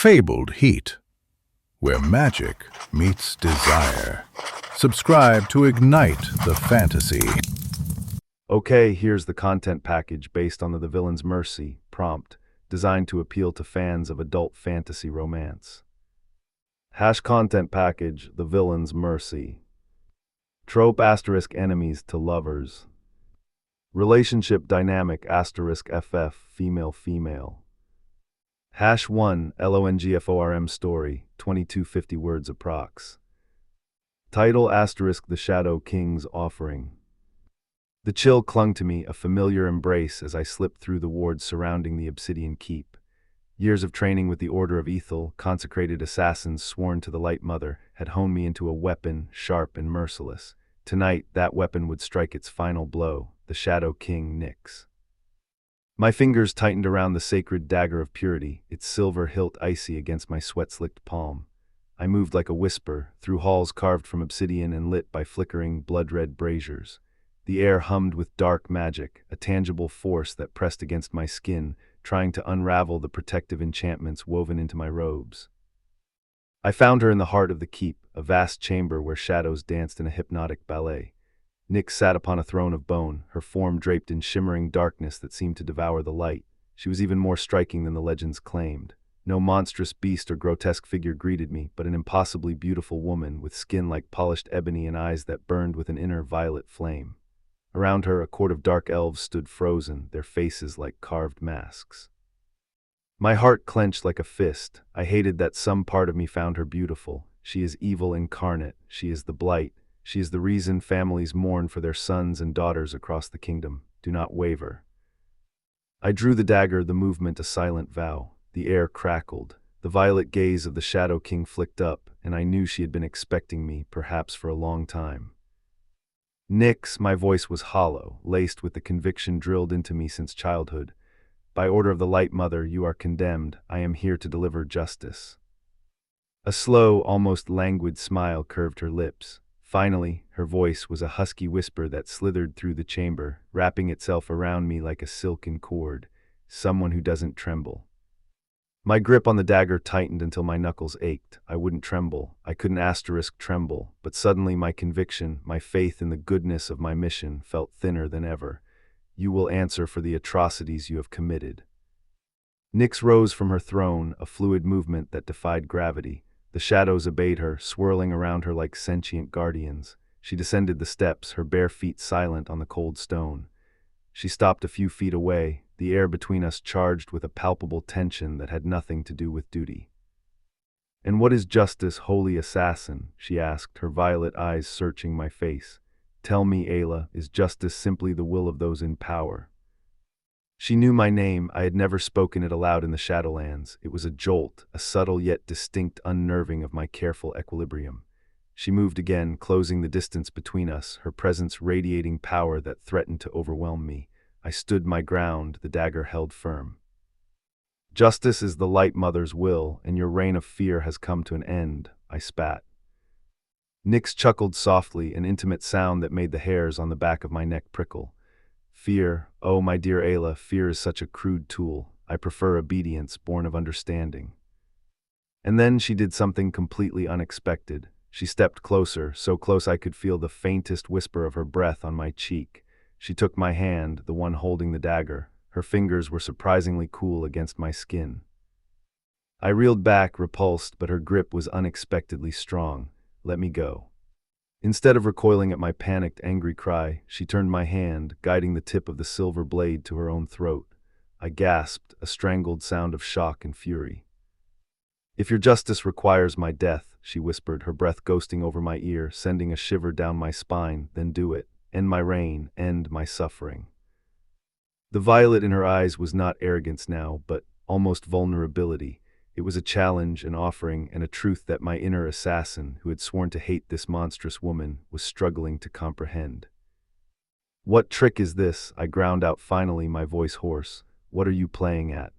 fabled heat, where magic meets desire. Subscribe to ignite the fantasy. Okay, here's the content package based on the Villain's Mercy prompt, designed to appeal to fans of adult fantasy romance. Content package, The Villain's Mercy. Trope * enemies to lovers. Relationship dynamic * FF female. #1 LONGFORM story, 2250 words approx. Title * The Shadow King's Offering. The chill clung to me, a familiar embrace, as I slipped through the wards surrounding the Obsidian Keep. Years of training with the Order of Ethel, consecrated assassins sworn to the Light Mother, had honed me into a weapon, sharp and merciless. Tonight, that weapon would strike its final blow, the Shadow King Nyx. My fingers tightened around the sacred dagger of purity, its silver hilt icy against my sweat-slicked palm. I moved like a whisper, through halls carved from obsidian and lit by flickering, blood-red braziers. The air hummed with dark magic, a tangible force that pressed against my skin, trying to unravel the protective enchantments woven into my robes. I found her in the heart of the keep, a vast chamber where shadows danced in a hypnotic ballet. Nyx sat upon a throne of bone, her form draped in shimmering darkness that seemed to devour the light. She was even more striking than the legends claimed. No monstrous beast or grotesque figure greeted me, but an impossibly beautiful woman with skin like polished ebony and eyes that burned with an inner violet flame. Around her, a court of dark elves stood frozen, their faces like carved masks. My heart clenched like a fist. I hated that some part of me found her beautiful. She is evil incarnate. She is the blight. She is the reason families mourn for their sons and daughters across the kingdom. Do not waver. I drew the dagger, the movement a silent vow. The air crackled. The violet gaze of the Shadow King flicked up, and I knew she had been expecting me, perhaps for a long time. Nyx, my voice was hollow, laced with the conviction drilled into me since childhood. By order of the Light Mother, you are condemned. I am here to deliver justice. A slow, almost languid smile curved her lips. Finally, her voice was a husky whisper that slithered through the chamber, wrapping itself around me like a silken cord. Someone who doesn't tremble. My grip on the dagger tightened until my knuckles ached. I wouldn't tremble. I couldn't tremble, but suddenly my conviction, my faith in the goodness of my mission, felt thinner than ever. You will answer for the atrocities you have committed. Nyx rose from her throne, a fluid movement that defied gravity. The shadows obeyed her, swirling around her like sentient guardians. She descended the steps, her bare feet silent on the cold stone. She stopped a few feet away, the air between us charged with a palpable tension that had nothing to do with duty. "And what is justice, holy assassin?" she asked, her violet eyes searching my face. "Tell me, Ayla, is justice simply the will of those in power?" She knew my name. I had never spoken it aloud in the Shadowlands. It was a jolt, a subtle yet distinct unnerving of my careful equilibrium. She moved again, closing the distance between us, her presence radiating power that threatened to overwhelm me. I stood my ground, the dagger held firm. "Justice is the Light Mother's will, and your reign of fear has come to an end," I spat. Nyx chuckled softly, an intimate sound that made the hairs on the back of my neck prickle. "Fear, oh my dear Ayla, fear is such a crude tool. I prefer obedience, born of understanding." And then she did something completely unexpected. She stepped closer, so close I could feel the faintest whisper of her breath on my cheek. She took my hand, the one holding the dagger. Her fingers were surprisingly cool against my skin. I reeled back, repulsed, but her grip was unexpectedly strong. "Let me go." Instead of recoiling at my panicked, angry cry, she turned my hand, guiding the tip of the silver blade to her own throat. I gasped, a strangled sound of shock and fury. "If your justice requires my death," she whispered, her breath ghosting over my ear, sending a shiver down my spine, "then do it. End my reign, end my suffering." The violet in her eyes was not arrogance now, but almost vulnerability. It was a challenge, an offering, and a truth that my inner assassin, who had sworn to hate this monstrous woman, was struggling to comprehend. "What trick is this?" I ground out finally, my voice hoarse. "What are you playing at?"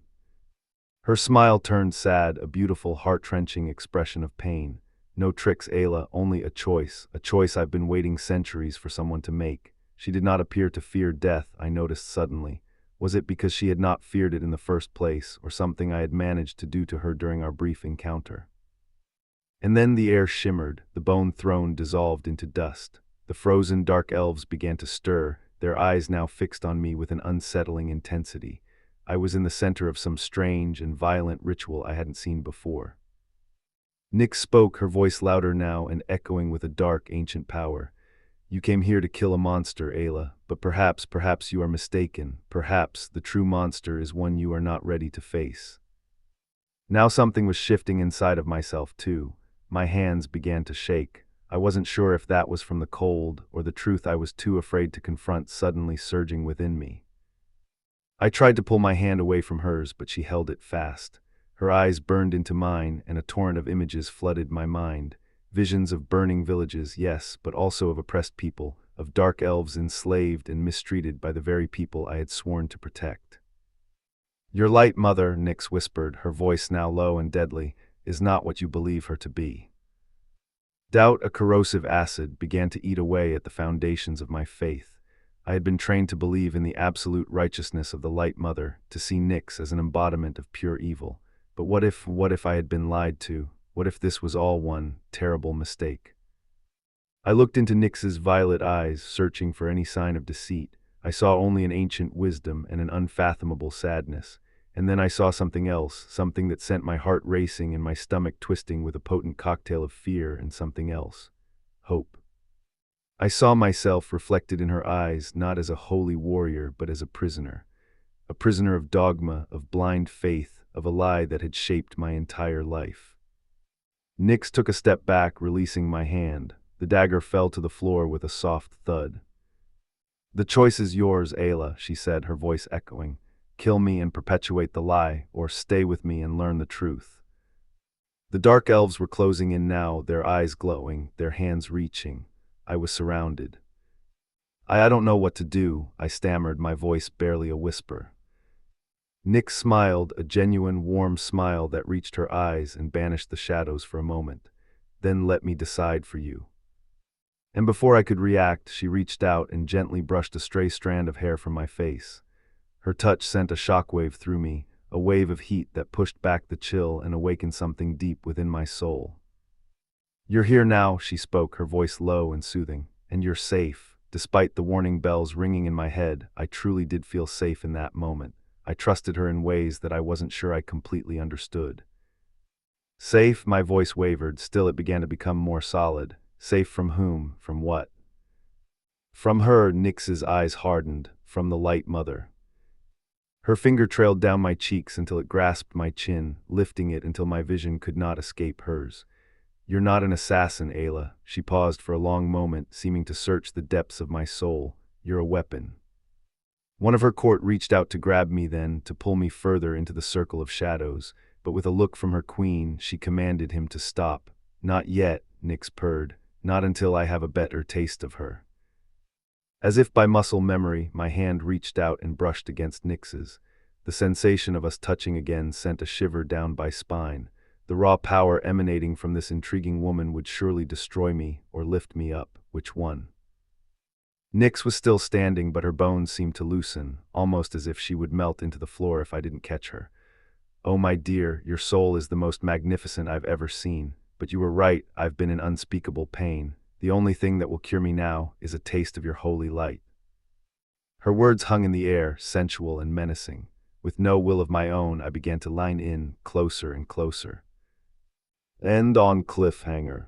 Her smile turned sad, a beautiful, heart-wrenching expression of pain. "No tricks, Ayla, only a choice I've been waiting centuries for someone to make." She did not appear to fear death, I noticed suddenly. Was it because she had not feared it in the first place, or something I had managed to do to her during our brief encounter? And then the air shimmered, the bone throne dissolved into dust. The frozen dark elves began to stir, their eyes now fixed on me with an unsettling intensity. I was in the center of some strange and violent ritual I hadn't seen before. Nyx spoke, her voice louder now and echoing with a dark, ancient power. You came here to kill a monster, Ayla, but perhaps you are mistaken. Perhaps the true monster is one you are not ready to face. Now something was shifting inside of myself, too. My hands began to shake. I wasn't sure if that was from the cold or the truth I was too afraid to confront suddenly surging within me. I tried to pull my hand away from hers, but she held it fast. Her eyes burned into mine, and a torrent of images flooded my mind. Visions of burning villages, yes, but also of oppressed people, of dark elves enslaved and mistreated by the very people I had sworn to protect. Your light mother, Nyx whispered, her voice now low and deadly, is not what you believe her to be. Doubt, a corrosive acid, began to eat away at the foundations of my faith. I had been trained to believe in the absolute righteousness of the light mother, to see Nyx as an embodiment of pure evil. But what if I had been lied to? What if this was all one terrible mistake? I looked into Nyx's violet eyes, searching for any sign of deceit. I saw only an ancient wisdom and an unfathomable sadness. And then I saw something else, something that sent my heart racing and my stomach twisting with a potent cocktail of fear and something else. Hope. I saw myself reflected in her eyes, not as a holy warrior, but as a prisoner. A prisoner of dogma, of blind faith, of a lie that had shaped my entire life. Nyx took a step back, releasing my hand. The dagger fell to the floor with a soft thud. The choice is yours, Ayla, she said, her voice echoing. Kill me and perpetuate the lie, or stay with me and learn the truth. The dark elves were closing in now, their eyes glowing, their hands reaching. I was surrounded. I don't know what to do, I stammered, my voice barely a whisper. Nyx smiled, a genuine, warm smile that reached her eyes and banished the shadows for a moment. Then let me decide for you. And before I could react, she reached out and gently brushed a stray strand of hair from my face. Her touch sent a shockwave through me, a wave of heat that pushed back the chill and awakened something deep within my soul. You're here now, she spoke, her voice low and soothing, and you're safe. Despite the warning bells ringing in my head, I truly did feel safe in that moment. I trusted her in ways that I wasn't sure I completely understood. Safe, my voice wavered, still it began to become more solid. Safe from whom? From what? From her, Nyx's eyes hardened, from the light mother. Her finger trailed down my cheeks until it grasped my chin, lifting it until my vision could not escape hers. You're not an assassin, Ayla. She paused for a long moment, seeming to search the depths of my soul. You're a weapon. One of her court reached out to grab me then, to pull me further into the circle of shadows, but with a look from her queen, she commanded him to stop. Not yet, Nyx purred. Not until I have a better taste of her. As if by muscle memory, my hand reached out and brushed against Nyx's. The sensation of us touching again sent a shiver down my spine. The raw power emanating from this intriguing woman would surely destroy me or lift me up. Which one? Nyx was still standing, but her bones seemed to loosen, almost as if she would melt into the floor if I didn't catch her. Oh, my dear, your soul is the most magnificent I've ever seen. But you were right, I've been in unspeakable pain. The only thing that will cure me now is a taste of your holy light. Her words hung in the air, sensual and menacing. With no will of my own, I began to line in, closer and closer. End on cliffhanger.